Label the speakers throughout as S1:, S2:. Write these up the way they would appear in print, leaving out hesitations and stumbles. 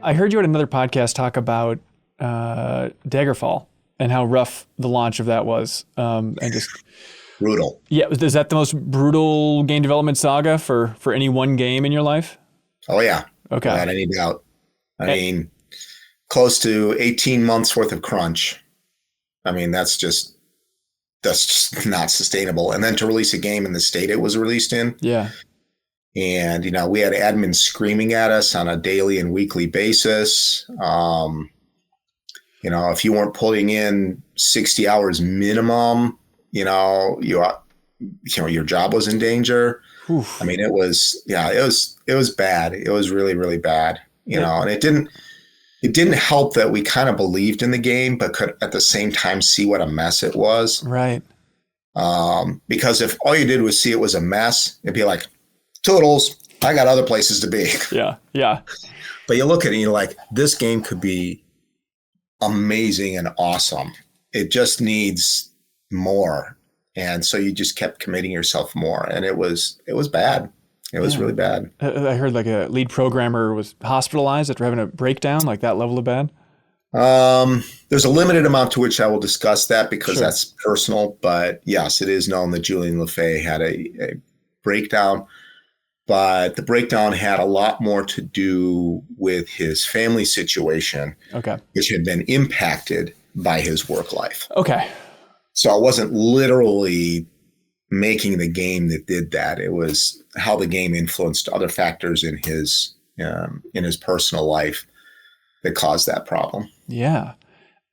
S1: I heard you at another podcast talk about Daggerfall and how rough the launch of that was. And just
S2: brutal.
S1: Yeah, is that the most brutal game development saga for any one game in your life?
S2: Oh yeah.
S1: Okay.
S2: Without any doubt. I mean, close to 18 months worth of crunch. I mean, that's just not sustainable. And then to release a game in the state it was released in.
S1: Yeah.
S2: And, we had admins screaming at us on a daily and weekly basis. If you weren't putting in 60 hours minimum, your job was in danger. Oof. I mean, it was bad. It was really, really bad, and it didn't help that we kind of believed in the game, but could at the same time see what a mess it was.
S1: Right.
S2: Because if all you did was see it was a mess, it'd be like, toodles, I got other places to be.
S1: Yeah. Yeah.
S2: But you look at it and you're like, this game could be amazing and awesome. It just needs more. And so you just kept committing yourself more. And it was bad. It was really bad.
S1: I heard like a lead programmer was hospitalized after having a breakdown, like that level of bad.
S2: There's a limited amount to which I will discuss that because that's personal. But yes, it is known that Julian LeFay had a breakdown. But the breakdown had a lot more to do with his family situation, which had been impacted by his work life.
S1: Okay.
S2: So it wasn't literally making the game that did that. It was how the game influenced other factors in his personal life that caused that problem.
S1: Yeah.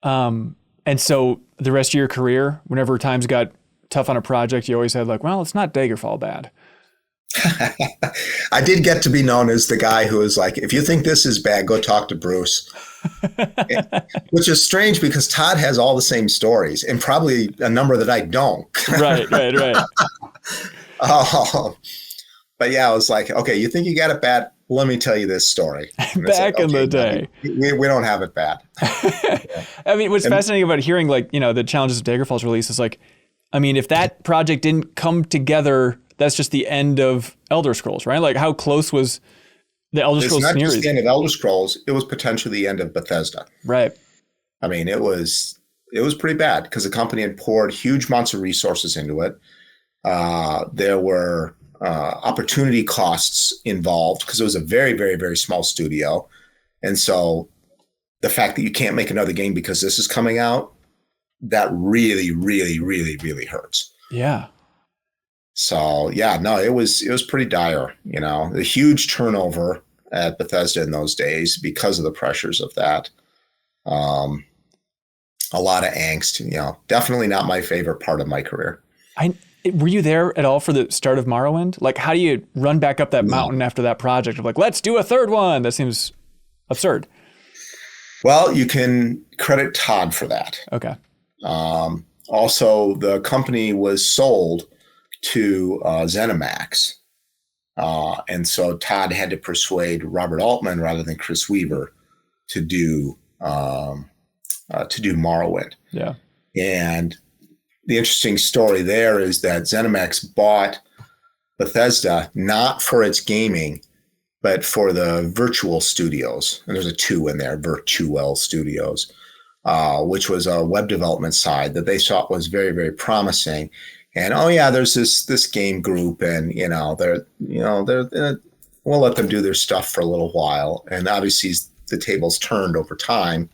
S1: And so the rest of your career, whenever times got tough on a project, you always had like, well, it's not Daggerfall bad.
S2: I did get to be known as the guy who was like, if you think this is bad, go talk to Bruce. Which is strange because Todd has all the same stories and probably a number that I don't.
S1: Right.
S2: But yeah, I was like, okay, you think you got it bad? Let me tell you this story.
S1: Back in the day.
S2: We don't have it bad.
S1: I mean, what's fascinating about hearing like, the challenges of Daggerfall's release is like, I mean, if that project didn't come together, that's just the end of Elder Scrolls, right? Like how close was the Elder Scrolls series?
S2: It's not just the end of Elder Scrolls. It was potentially the end of Bethesda.
S1: Right.
S2: I mean, it was pretty bad because the company had poured huge amounts of resources into it. There were opportunity costs involved because it was a very, very, very small studio. And so the fact that you can't make another game because this is coming out, that really, really, really, really hurts.
S1: Yeah.
S2: So yeah, no, it was pretty dire, the huge turnover at Bethesda in those days because of the pressures of that. A lot of angst, definitely not my favorite part of my career.
S1: Were you there at all for the start of Morrowind? Like how do you run back up that mountain after that project of like, let's do a third one? That seems absurd. Well,
S2: you can credit Todd for that.
S1: Okay.
S2: Also, the company was sold to ZeniMax. And so Todd had to persuade Robert Altman rather than Chris Weaver to do Morrowind.
S1: Yeah.
S2: And the interesting story there is that ZeniMax bought Bethesda not for its gaming, but for the virtual studios. And there's a 2 in there, Virtual Studios, which was a web development side that they thought was very, very promising. And there's this game group, and we'll let them do their stuff for a little while. And obviously, the tables turned over time,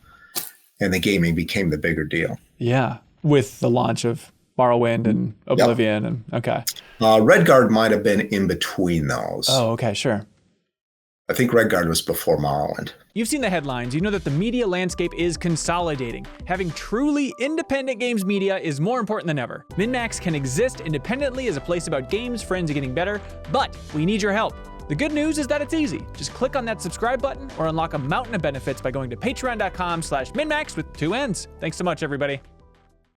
S2: and the gaming became the bigger deal.
S1: Yeah, with the launch of Morrowind and Oblivion, and okay.
S2: Redguard might have been in between those.
S1: Oh, okay, sure.
S2: I think Redguard was before Morrowind.
S1: You've seen the headlines. You know that the media landscape is consolidating. Having truly independent games media is more important than ever. MinnMax can exist independently as a place about games, friends, and getting better, but we need your help. The good news is that it's easy. Just click on that subscribe button or unlock a mountain of benefits by going to patreon.com/MinnMax with 2 N's. Thanks so much, everybody.